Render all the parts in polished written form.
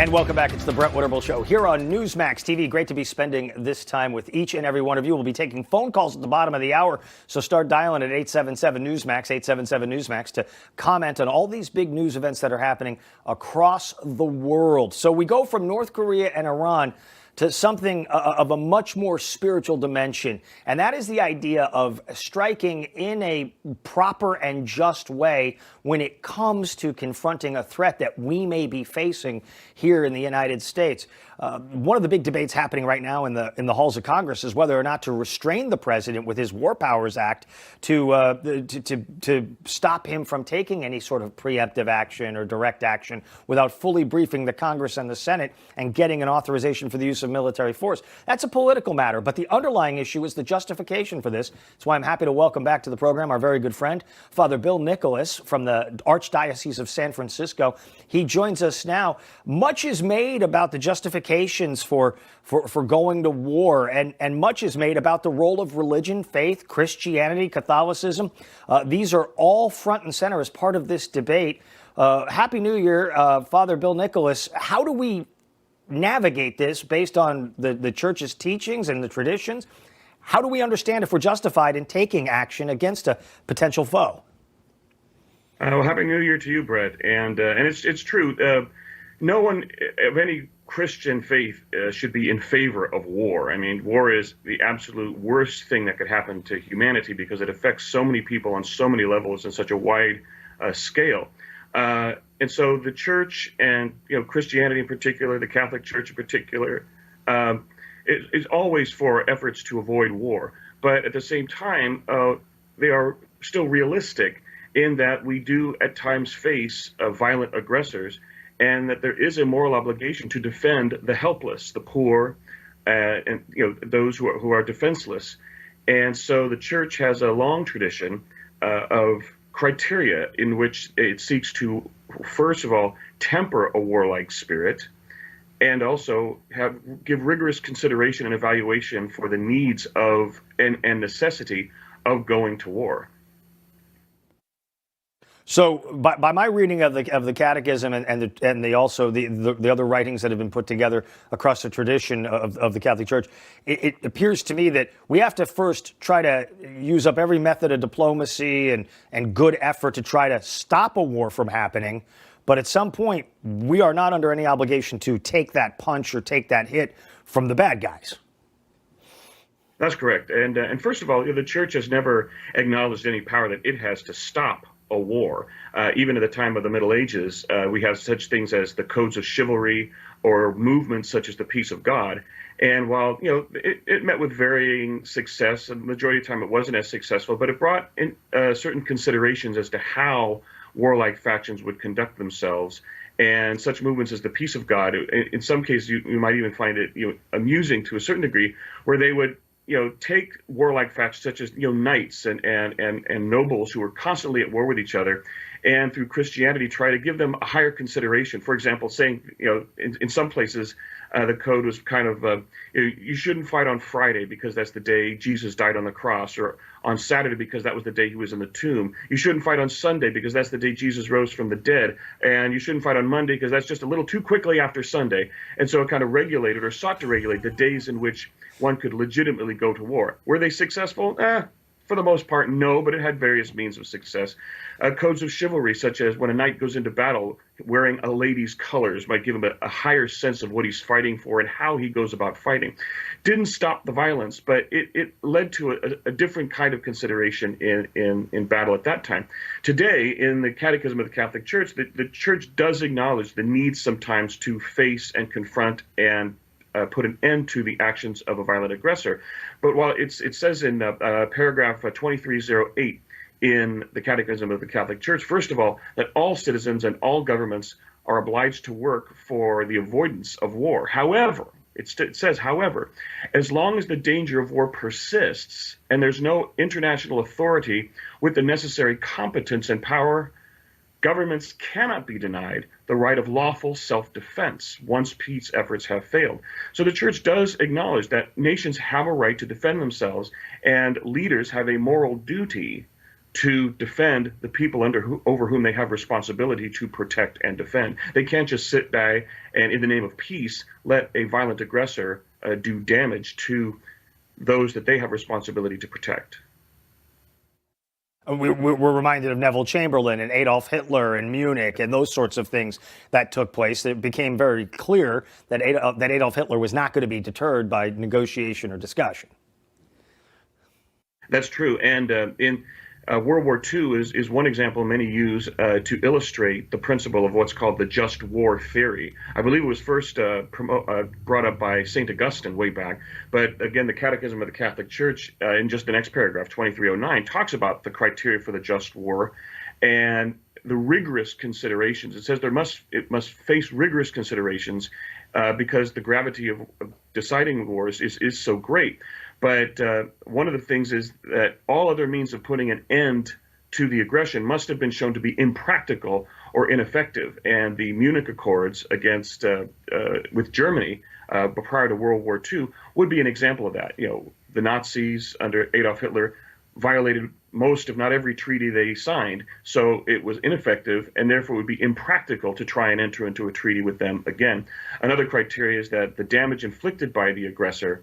And welcome back. It's the Brett Winterble Show here on Newsmax TV. Great to be spending this time with each and every one of you. We'll be taking phone calls at the bottom of the hour, so start dialing at 877-NEWSMAX, 877-NEWSMAX, to comment on all these big news events that are happening across the world. So we go from North Korea and Iran to something of a much more spiritual dimension, and that is the idea of striking in a proper and just way when it comes to confronting a threat that we may be facing here in the United States. One of the big debates happening right now in the halls of Congress is whether or not to restrain the president with his War Powers Act to stop him from taking any sort of preemptive action or direct action without fully briefing the Congress and the Senate and getting an authorization for the use of military force. That's a political matter, but the underlying issue is the justification for this. That's why I'm happy to welcome back to the program our very good friend, Father Bill Nicholas from the Archdiocese of San Francisco. He joins us now. Much is made about the justifications for going to war, and much is made about the role of religion, faith, Christianity, Catholicism. These are all front and center as part of this debate. Happy New Year, Father Bill Nicholas. How do we navigate this based on the church's teachings and the traditions? How do we understand if we're justified in taking action against a potential foe? Well, Happy New Year to you, Brett. And it's true. No one of any Christian faith should be in favor of war. I mean, war is the absolute worst thing that could happen to humanity because it affects so many people on so many levels in such a wide scale. And so the church and, Christianity in particular, the Catholic Church in particular, is always for efforts to avoid war. But at the same time, they are still realistic in that we do at times face violent aggressors, and that there is a moral obligation to defend the helpless, the poor, and those who are defenseless. And so the church has a long tradition of criteria in which it seeks to, first of all, temper a warlike spirit, and also give rigorous consideration and evaluation for the needs of and necessity of going to war. So, by my reading of the Catechism and the other writings that have been put together across the tradition of the Catholic Church, it appears to me that we have to first try to use up every method of diplomacy and good effort to try to stop a war from happening. But at some point, we are not under any obligation to take that punch or take that hit from the bad guys. That's correct. And first of all, the Church has never acknowledged any power that it has to stop a war. Even at the time of the Middle Ages, we have such things as the codes of chivalry or movements such as the peace of God. And while it met with varying success, and the majority of the time it wasn't as successful, but it brought in certain considerations as to how warlike factions would conduct themselves. And such movements as the peace of God, in some cases you might even find it amusing to a certain degree, where they would take warlike factions such as knights and nobles who were constantly at war with each other, and through Christianity try to give them a higher consideration. For example, saying in some places the code was kind of you shouldn't fight on Friday because that's the day Jesus died on the cross, or on Saturday because that was the day he was in the tomb. You shouldn't fight on Sunday because that's the day Jesus rose from the dead, and you shouldn't fight on Monday because that's just a little too quickly after Sunday. And so it kind of regulated or sought to regulate the days in which one could legitimately go to war. Were they successful? For the most part, no, but it had various means of success. Codes of chivalry, such as when a knight goes into battle wearing a lady's colors, might give him a higher sense of what he's fighting for and how he goes about fighting. Didn't stop the violence, but it led to a different kind of consideration in battle at that time. Today, in the Catechism of the Catholic Church, the Church does acknowledge the need sometimes to face and confront and put an end to the actions of a violent aggressor. But while it says in paragraph 2308 in the Catechism of the Catholic Church, first of all, that all citizens and all governments are obliged to work for the avoidance of war. However, it says, however, as long as the danger of war persists and there's no international authority with the necessary competence and power, governments cannot be denied the right of lawful self-defense once peace efforts have failed. So the Church does acknowledge that nations have a right to defend themselves, and leaders have a moral duty to defend the people over whom they have responsibility to protect and defend. They can't just sit by and, in the name of peace, let a violent aggressor do damage to those that they have responsibility to protect. We're reminded of Neville Chamberlain and Adolf Hitler and Munich and those sorts of things that took place. It became very clear that Adolf Hitler was not going to be deterred by negotiation or discussion. That's true. And in World War II is one example many use to illustrate the principle of what's called the just war theory. I believe it was first brought up by St. Augustine way back. But again, the Catechism of the Catholic Church, in just the next paragraph, 2309, talks about the criteria for the just war and the rigorous considerations. It says it must face rigorous considerations because the gravity of deciding wars is so great. But one of the things is that all other means of putting an end to the aggression must have been shown to be impractical or ineffective. And the Munich Accords against with Germany prior to World War II would be an example of that. You know, the Nazis under Adolf Hitler violated most, if not every, treaty they signed, so it was ineffective and therefore would be impractical to try and enter into a treaty with them again. Another criteria is that the damage inflicted by the aggressor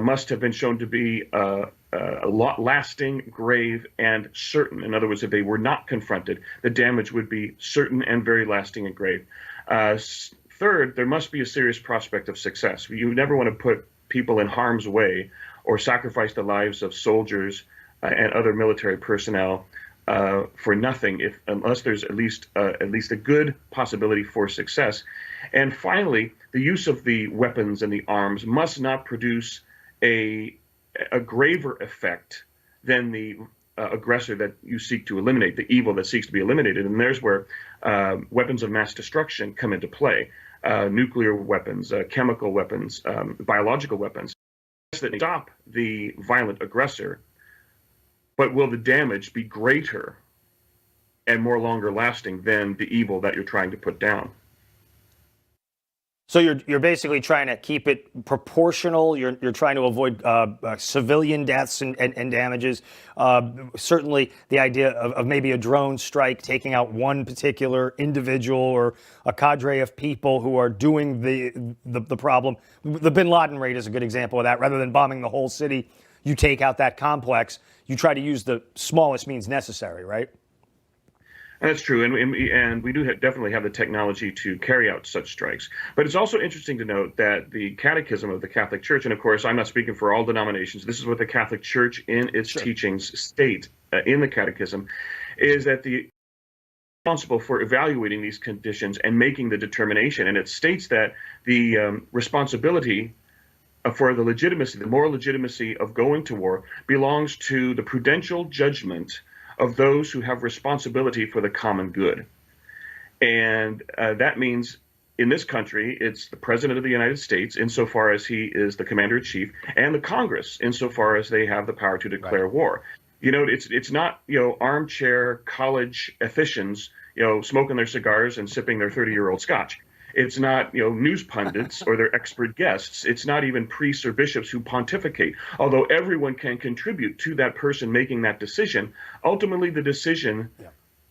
must have been shown to be a lot lasting, grave, and certain. In other words, if they were not confronted, the damage would be certain and very lasting and grave. Third, there must be a serious prospect of success. You never want to put people in harm's way or sacrifice the lives of soldiers and other military personnel for nothing, unless there's at least a good possibility for success. And finally, the use of the weapons and the arms must not produce a graver effect than the aggressor that you seek to eliminate, the evil that seeks to be eliminated. And there's where weapons of mass destruction come into play. Nuclear weapons, chemical weapons, biological weapons that stop the violent aggressor, but will the damage be greater and more longer lasting than the evil that you're trying to put down? So you're basically trying to keep it proportional. You're trying to avoid civilian deaths and damages. Certainly, the idea of maybe a drone strike taking out one particular individual or a cadre of people who are doing the problem. The Bin Laden raid is a good example of that. Rather than bombing the whole city, you take out that complex. You try to use the smallest means necessary, right? That's true, and we do definitely have the technology to carry out such strikes. But it's also interesting to note that the Catechism of the Catholic Church, and of course I'm not speaking for all denominations, this is what the Catholic Church in its teachings state in the Catechism, is that the responsible for evaluating these conditions and making the determination. And it states that the responsibility for the legitimacy, the moral legitimacy of going to war belongs to the prudential judgment of those who have responsibility for the common good. And that means in this country, it's the President of the United States, insofar as he is the Commander-in-Chief, and the Congress, insofar as they have the power to declare war. You know, it's not, armchair college ethicians, smoking their cigars and sipping their 30-year-old scotch. It's not, news pundits or their expert guests. It's not even priests or bishops who pontificate. Although everyone can contribute to that person making that decision, ultimately the decision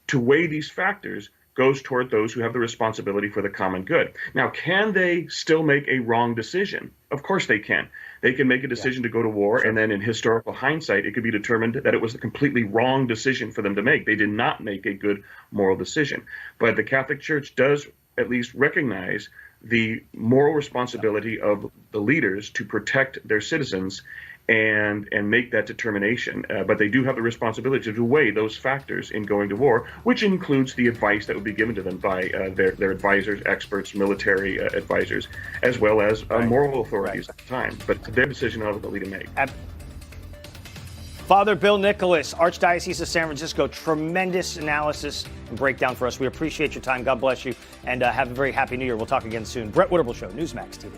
to weigh these factors goes toward those who have the responsibility for the common good. Now, can they still make a wrong decision? Of course they can. They can make a decision to go to war, and then in historical hindsight, it could be determined that it was a completely wrong decision for them to make. They did not make a good moral decision. But the Catholic Church does at least recognize the moral responsibility of the leaders to protect their citizens and make that determination. But they do have the responsibility to weigh those factors in going to war, which includes the advice that would be given to them by their advisors, experts, military advisors, as well as moral authorities at the time. But it's their decision ultimately to make. Father Bill Nicholas, Archdiocese of San Francisco, tremendous analysis and breakdown for us. We appreciate your time. God bless you, and have a very happy New Year. We'll talk again soon. Brett Winterble Show, Newsmax TV.